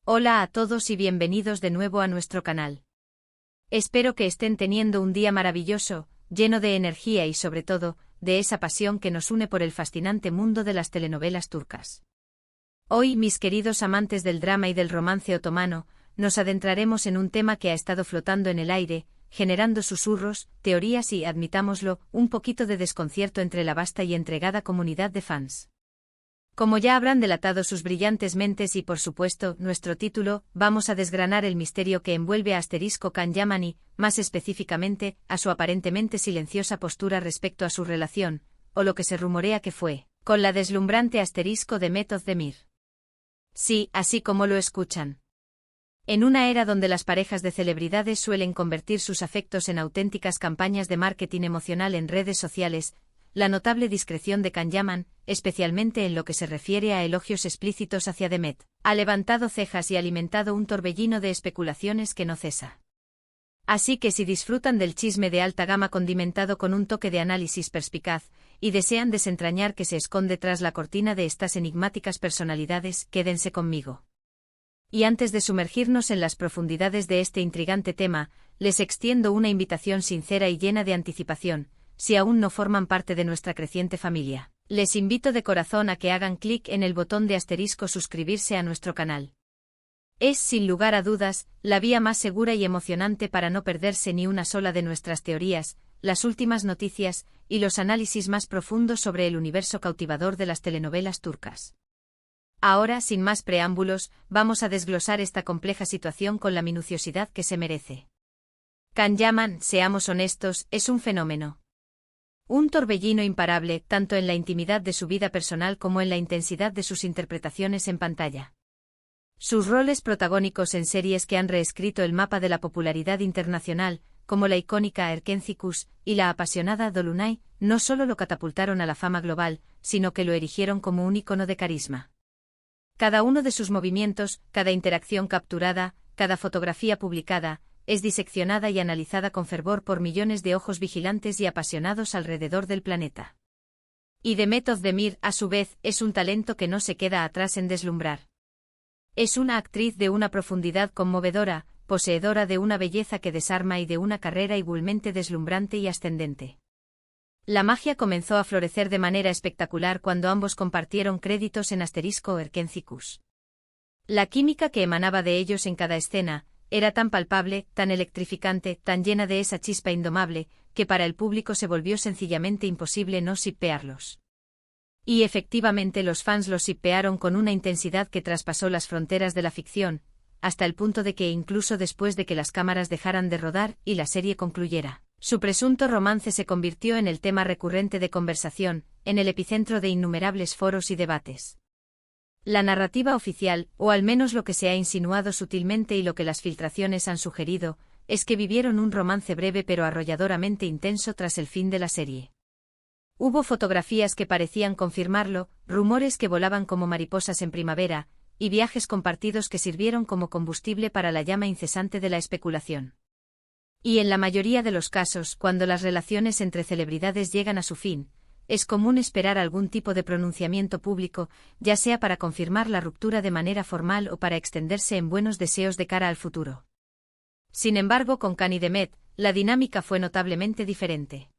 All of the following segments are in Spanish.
Hola a todos y bienvenidos de nuevo a nuestro canal. Espero que estén teniendo un día maravilloso, lleno de energía y sobre todo, de esa pasión que nos une por el fascinante mundo de las telenovelas turcas. Hoy, mis queridos amantes del drama y del romance otomano, nos adentraremos en un tema que ha estado flotando en el aire, generando susurros, teorías y, admitámoslo, un poquito de desconcierto entre la vasta y entregada comunidad de fans. Como ya habrán delatado sus brillantes mentes y por supuesto, nuestro título, vamos a desgranar el misterio que envuelve a Can Yaman y, más específicamente, a su aparentemente silenciosa postura respecto a su relación, o lo que se rumorea que fue, con la deslumbrante Demet Özdemir. Sí, así como lo escuchan. En una era donde las parejas de celebridades suelen convertir sus afectos en auténticas campañas de marketing emocional en redes sociales, la notable discreción de Can Yaman, especialmente en lo que se refiere a elogios explícitos hacia Demet, ha levantado cejas y alimentado un torbellino de especulaciones que no cesa. Así que si disfrutan del chisme de alta gama condimentado con un toque de análisis perspicaz, y desean desentrañar qué se esconde tras la cortina de estas enigmáticas personalidades, quédense conmigo. Y antes de sumergirnos en las profundidades de este intrigante tema, les extiendo una invitación sincera y llena de anticipación. Si aún no forman parte de nuestra creciente familia, les invito de corazón a que hagan clic en el botón de suscribirse a nuestro canal. Es, sin lugar a dudas, la vía más segura y emocionante para no perderse ni una sola de nuestras teorías, las últimas noticias y los análisis más profundos sobre el universo cautivador de las telenovelas turcas. Ahora, sin más preámbulos, vamos a desglosar esta compleja situación con la minuciosidad que se merece. Can Yaman, seamos honestos, es un fenómeno. Un torbellino imparable, tanto en la intimidad de su vida personal como en la intensidad de sus interpretaciones en pantalla. Sus roles protagónicos en series que han reescrito el mapa de la popularidad internacional, como la icónica Erkenci y la apasionada Dolunay, no solo lo catapultaron a la fama global, sino que lo erigieron como un ícono de carisma. Cada uno de sus movimientos, cada interacción capturada, cada fotografía publicada, es diseccionada y analizada con fervor por millones de ojos vigilantes y apasionados alrededor del planeta. Y Demet Özdemir, a su vez, es un talento que no se queda atrás en deslumbrar. Es una actriz de una profundidad conmovedora, poseedora de una belleza que desarma y de una carrera igualmente deslumbrante y ascendente. La magia comenzó a florecer de manera espectacular cuando ambos compartieron créditos en Erkenci. La química que emanaba de ellos en cada escena era tan palpable, tan electrificante, tan llena de esa chispa indomable, que para el público se volvió sencillamente imposible no shippearlos. Y efectivamente los fans los shippearon con una intensidad que traspasó las fronteras de la ficción, hasta el punto de que incluso después de que las cámaras dejaran de rodar y la serie concluyera, su presunto romance se convirtió en el tema recurrente de conversación, en el epicentro de innumerables foros y debates. La narrativa oficial, o al menos lo que se ha insinuado sutilmente y lo que las filtraciones han sugerido, es que vivieron un romance breve pero arrolladoramente intenso tras el fin de la serie. Hubo fotografías que parecían confirmarlo, rumores que volaban como mariposas en primavera, y viajes compartidos que sirvieron como combustible para la llama incesante de la especulación. Y en la mayoría de los casos, cuando las relaciones entre celebridades llegan a su fin, es común esperar algún tipo de pronunciamiento público, ya sea para confirmar la ruptura de manera formal o para extenderse en buenos deseos de cara al futuro. Sin embargo, con Can y Demet, la dinámica fue notablemente diferente.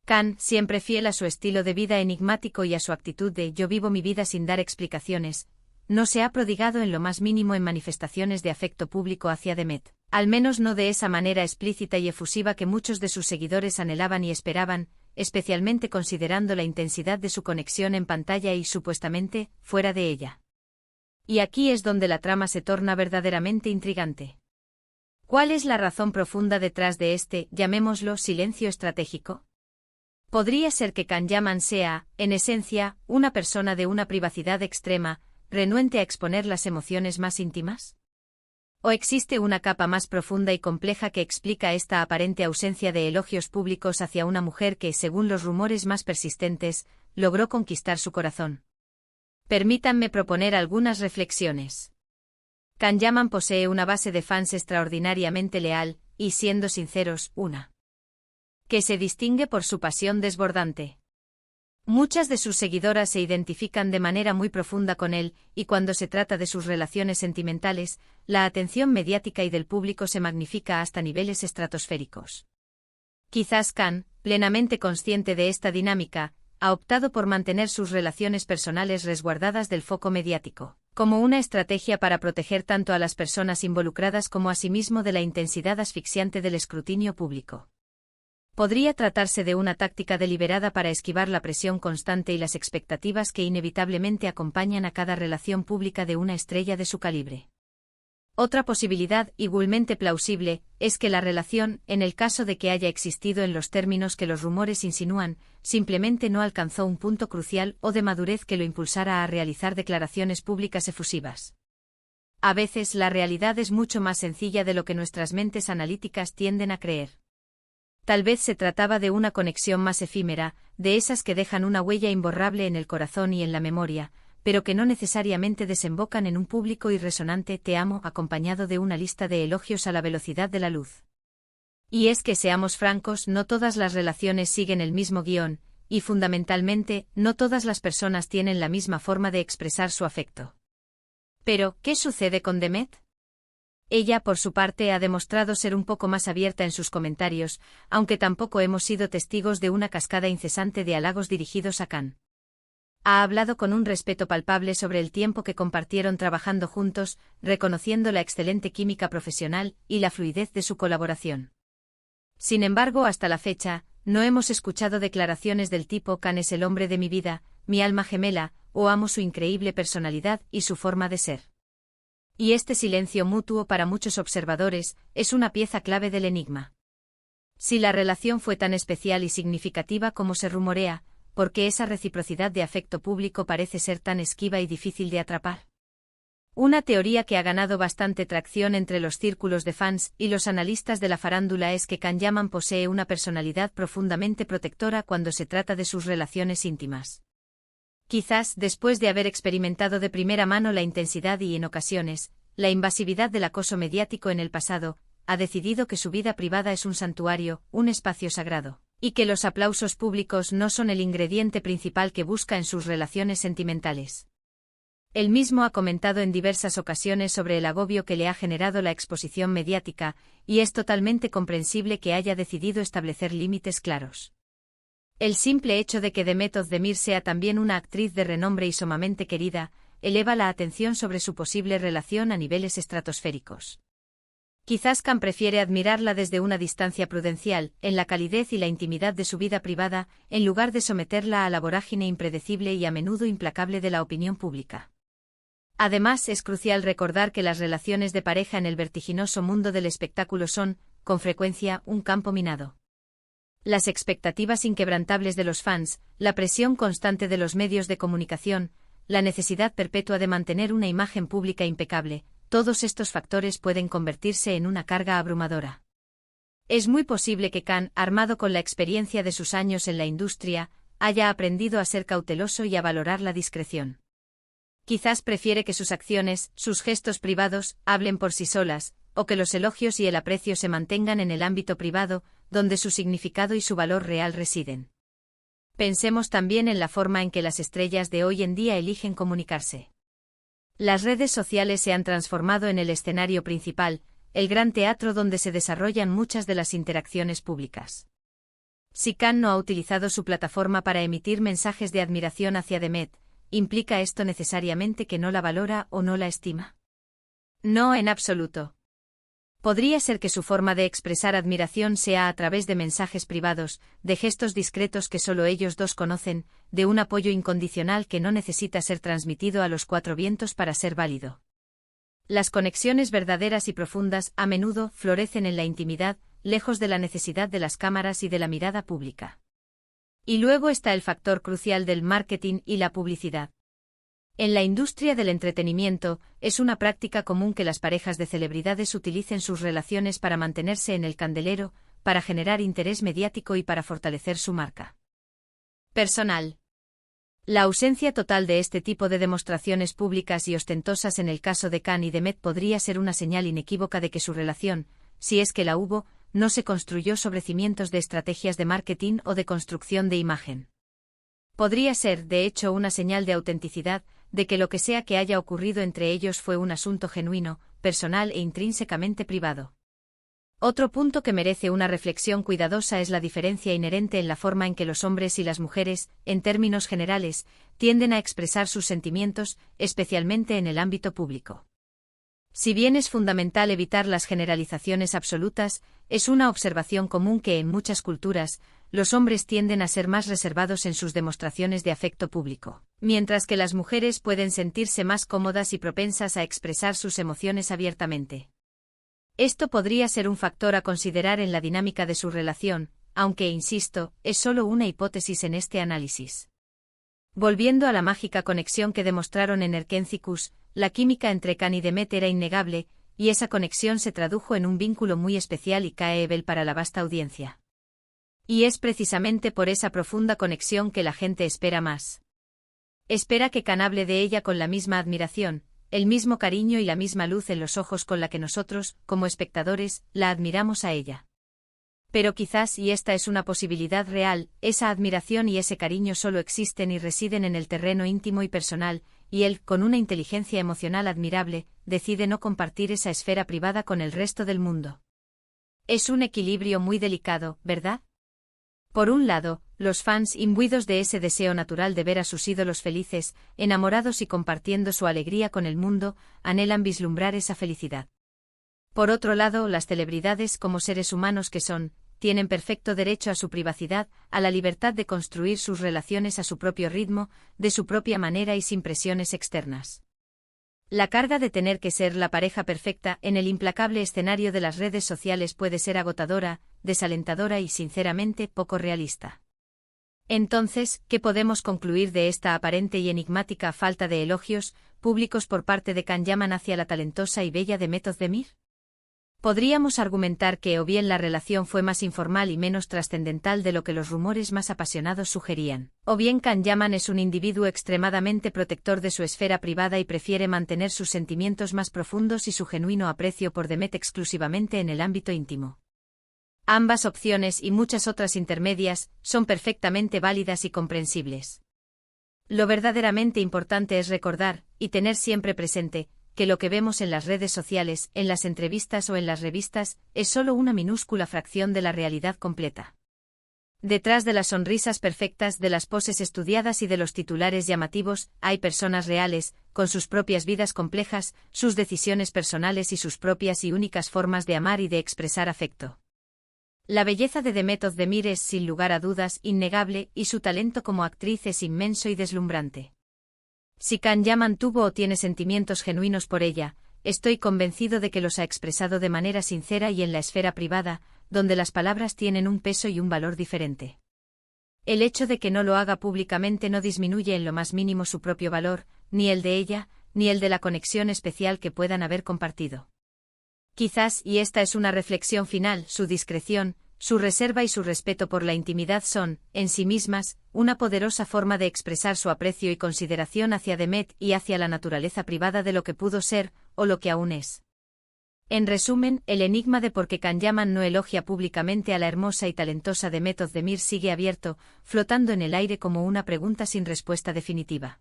Can, siempre fiel a su estilo de vida enigmático y a su actitud de «yo vivo mi vida sin dar explicaciones», no se ha prodigado en lo más mínimo en manifestaciones de afecto público hacia Demet, al menos no de esa manera explícita y efusiva que muchos de sus seguidores anhelaban y esperaban, especialmente considerando la intensidad de su conexión en pantalla y, supuestamente, fuera de ella. Y aquí es donde la trama se torna verdaderamente intrigante. ¿Cuál es la razón profunda detrás de este, llamémoslo, silencio estratégico? ¿Podría ser que Can Yaman sea, en esencia, una persona de una privacidad extrema, renuente a exponer las emociones más íntimas? ¿O existe una capa más profunda y compleja que explica esta aparente ausencia de elogios públicos hacia una mujer que, según los rumores más persistentes, logró conquistar su corazón? Permítanme proponer algunas reflexiones. Can Yaman posee una base de fans extraordinariamente leal, y siendo sinceros, una que se distingue por su pasión desbordante. Muchas de sus seguidoras se identifican de manera muy profunda con él, y cuando se trata de sus relaciones sentimentales, la atención mediática y del público se magnifica hasta niveles estratosféricos. Quizás Khan, plenamente consciente de esta dinámica, ha optado por mantener sus relaciones personales resguardadas del foco mediático, como una estrategia para proteger tanto a las personas involucradas como a sí mismo de la intensidad asfixiante del escrutinio público. Podría tratarse de una táctica deliberada para esquivar la presión constante y las expectativas que inevitablemente acompañan a cada relación pública de una estrella de su calibre. Otra posibilidad, igualmente plausible, es que la relación, en el caso de que haya existido en los términos que los rumores insinúan, simplemente no alcanzó un punto crucial o de madurez que lo impulsara a realizar declaraciones públicas efusivas. A veces la realidad es mucho más sencilla de lo que nuestras mentes analíticas tienden a creer. Tal vez se trataba de una conexión más efímera, de esas que dejan una huella imborrable en el corazón y en la memoria, pero que no necesariamente desembocan en un público y resonante "te amo" acompañado de una lista de elogios a la velocidad de la luz. Y es que, seamos francos, no todas las relaciones siguen el mismo guión, y fundamentalmente, no todas las personas tienen la misma forma de expresar su afecto. Pero, ¿qué sucede con Demet? Ella, por su parte, ha demostrado ser un poco más abierta en sus comentarios, aunque tampoco hemos sido testigos de una cascada incesante de halagos dirigidos a Khan. Ha hablado con un respeto palpable sobre el tiempo que compartieron trabajando juntos, reconociendo la excelente química profesional y la fluidez de su colaboración. Sin embargo, hasta la fecha, no hemos escuchado declaraciones del tipo "Khan es el hombre de mi vida, mi alma gemela", o "amo su increíble personalidad y su forma de ser". Y este silencio mutuo para muchos observadores es una pieza clave del enigma. Si la relación fue tan especial y significativa como se rumorea, ¿por qué esa reciprocidad de afecto público parece ser tan esquiva y difícil de atrapar? Una teoría que ha ganado bastante tracción entre los círculos de fans y los analistas de la farándula es que Khan Yaman posee una personalidad profundamente protectora cuando se trata de sus relaciones íntimas. Quizás, después de haber experimentado de primera mano la intensidad y, en ocasiones, la invasividad del acoso mediático en el pasado, ha decidido que su vida privada es un santuario, un espacio sagrado, y que los aplausos públicos no son el ingrediente principal que busca en sus relaciones sentimentales. Él mismo ha comentado en diversas ocasiones sobre el agobio que le ha generado la exposición mediática, y es totalmente comprensible que haya decidido establecer límites claros. El simple hecho de que Demet Özdemir sea también una actriz de renombre y sumamente querida, eleva la atención sobre su posible relación a niveles estratosféricos. Quizás Khan prefiere admirarla desde una distancia prudencial, en la calidez y la intimidad de su vida privada, en lugar de someterla a la vorágine impredecible y a menudo implacable de la opinión pública. Además, es crucial recordar que las relaciones de pareja en el vertiginoso mundo del espectáculo son, con frecuencia, un campo minado. Las expectativas inquebrantables de los fans, la presión constante de los medios de comunicación, la necesidad perpetua de mantener una imagen pública impecable, todos estos factores pueden convertirse en una carga abrumadora. Es muy posible que Khan, armado con la experiencia de sus años en la industria, haya aprendido a ser cauteloso y a valorar la discreción. Quizás prefiere que sus acciones, sus gestos privados, hablen por sí solas, o que los elogios y el aprecio se mantengan en el ámbito privado, donde su significado y su valor real residen. Pensemos también en la forma en que las estrellas de hoy en día eligen comunicarse. Las redes sociales se han transformado en el escenario principal, el gran teatro donde se desarrollan muchas de las interacciones públicas. Si Khan no ha utilizado su plataforma para emitir mensajes de admiración hacia Demet, ¿implica esto necesariamente que no la valora o no la estima? No, en absoluto. Podría ser que su forma de expresar admiración sea a través de mensajes privados, de gestos discretos que solo ellos dos conocen, de un apoyo incondicional que no necesita ser transmitido a los cuatro vientos para ser válido. Las conexiones verdaderas y profundas a menudo florecen en la intimidad, lejos de la necesidad de las cámaras y de la mirada pública. Y luego está el factor crucial del marketing y la publicidad. En la industria del entretenimiento, es una práctica común que las parejas de celebridades utilicen sus relaciones para mantenerse en el candelero, para generar interés mediático y para fortalecer su marca personal. La ausencia total de este tipo de demostraciones públicas y ostentosas en el caso de Khan y Demet podría ser una señal inequívoca de que su relación, si es que la hubo, no se construyó sobre cimientos de estrategias de marketing o de construcción de imagen. Podría ser, de hecho, una señal de autenticidad, de que lo que sea que haya ocurrido entre ellos fue un asunto genuino, personal e intrínsecamente privado. Otro punto que merece una reflexión cuidadosa es la diferencia inherente en la forma en que los hombres y las mujeres, en términos generales, tienden a expresar sus sentimientos, especialmente en el ámbito público. Si bien es fundamental evitar las generalizaciones absolutas, es una observación común que en muchas culturas, los hombres tienden a ser más reservados en sus demostraciones de afecto público, mientras que las mujeres pueden sentirse más cómodas y propensas a expresar sus emociones abiertamente. Esto podría ser un factor a considerar en la dinámica de su relación, aunque, insisto, es solo una hipótesis en este análisis. Volviendo a la mágica conexión que demostraron en Erkencicus, la química entre Can y Demet era innegable, y esa conexión se tradujo en un vínculo muy especial y caebel para la vasta audiencia. Y es precisamente por esa profunda conexión que la gente espera más. Espera que Can hable de ella con la misma admiración, el mismo cariño y la misma luz en los ojos con la que nosotros, como espectadores, la admiramos a ella. Pero quizás, y esta es una posibilidad real, esa admiración y ese cariño solo existen y residen en el terreno íntimo y personal, y él, con una inteligencia emocional admirable, decide no compartir esa esfera privada con el resto del mundo. Es un equilibrio muy delicado, ¿verdad? Por un lado, los fans, imbuidos de ese deseo natural de ver a sus ídolos felices, enamorados y compartiendo su alegría con el mundo, anhelan vislumbrar esa felicidad. Por otro lado, las celebridades, como seres humanos que son, tienen perfecto derecho a su privacidad, a la libertad de construir sus relaciones a su propio ritmo, de su propia manera y sin presiones externas. La carga de tener que ser la pareja perfecta en el implacable escenario de las redes sociales puede ser agotadora, desalentadora y sinceramente poco realista. Entonces, ¿qué podemos concluir de esta aparente y enigmática falta de elogios públicos por parte de Can Yaman hacia la talentosa y bella Demet Özdemir? Podríamos argumentar que o bien la relación fue más informal y menos trascendental de lo que los rumores más apasionados sugerían, o bien Can Yaman es un individuo extremadamente protector de su esfera privada y prefiere mantener sus sentimientos más profundos y su genuino aprecio por Demet exclusivamente en el ámbito íntimo. Ambas opciones y muchas otras intermedias son perfectamente válidas y comprensibles. Lo verdaderamente importante es recordar, y tener siempre presente, que lo que vemos en las redes sociales, en las entrevistas o en las revistas, es solo una minúscula fracción de la realidad completa. Detrás de las sonrisas perfectas, de las poses estudiadas y de los titulares llamativos, hay personas reales, con sus propias vidas complejas, sus decisiones personales y sus propias y únicas formas de amar y de expresar afecto. La belleza de Demet Özdemir es, sin lugar a dudas, innegable, y su talento como actriz es inmenso y deslumbrante. Si Can Yaman tuvo o tiene sentimientos genuinos por ella, estoy convencido de que los ha expresado de manera sincera y en la esfera privada, donde las palabras tienen un peso y un valor diferente. El hecho de que no lo haga públicamente no disminuye en lo más mínimo su propio valor, ni el de ella, ni el de la conexión especial que puedan haber compartido. Quizás, y esta es una reflexión final, su discreción, su reserva y su respeto por la intimidad son, en sí mismas, una poderosa forma de expresar su aprecio y consideración hacia Demet y hacia la naturaleza privada de lo que pudo ser, o lo que aún es. En resumen, el enigma de por qué Can Yaman no elogia públicamente a la hermosa y talentosa Demet Özdemir sigue abierto, flotando en el aire como una pregunta sin respuesta definitiva.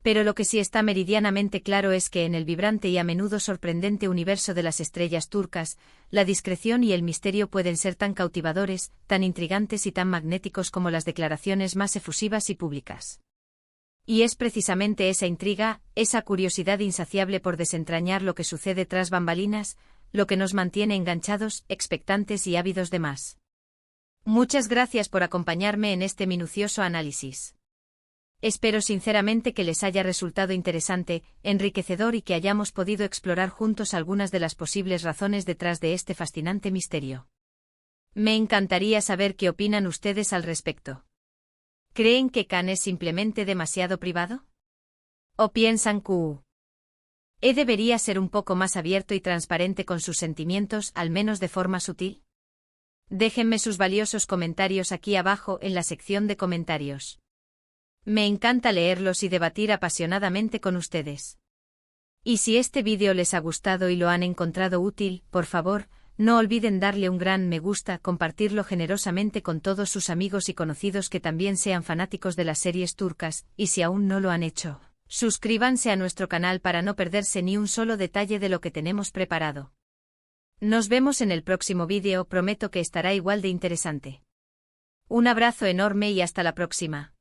Pero lo que sí está meridianamente claro es que en el vibrante y a menudo sorprendente universo de las estrellas turcas, la discreción y el misterio pueden ser tan cautivadores, tan intrigantes y tan magnéticos como las declaraciones más efusivas y públicas. Y es precisamente esa intriga, esa curiosidad insaciable por desentrañar lo que sucede tras bambalinas, lo que nos mantiene enganchados, expectantes y ávidos de más. Muchas gracias por acompañarme en este minucioso análisis. Espero sinceramente que les haya resultado interesante, enriquecedor y que hayamos podido explorar juntos algunas de las posibles razones detrás de este fascinante misterio. Me encantaría saber qué opinan ustedes al respecto. ¿Creen que Can es simplemente demasiado privado? ¿O piensan que debería ser un poco más abierto y transparente con sus sentimientos, al menos de forma sutil? Déjenme sus valiosos comentarios aquí abajo en la sección de comentarios. Me encanta leerlos y debatir apasionadamente con ustedes. Y si este vídeo les ha gustado y lo han encontrado útil, por favor, No olviden darle un gran me gusta, compartirlo generosamente con todos sus amigos y conocidos que también sean fanáticos de las series turcas, y si aún no lo han hecho, suscríbanse a nuestro canal para no perderse ni un solo detalle de lo que tenemos preparado. Nos vemos en el próximo vídeo, prometo que estará igual de interesante. Un abrazo enorme y hasta la próxima.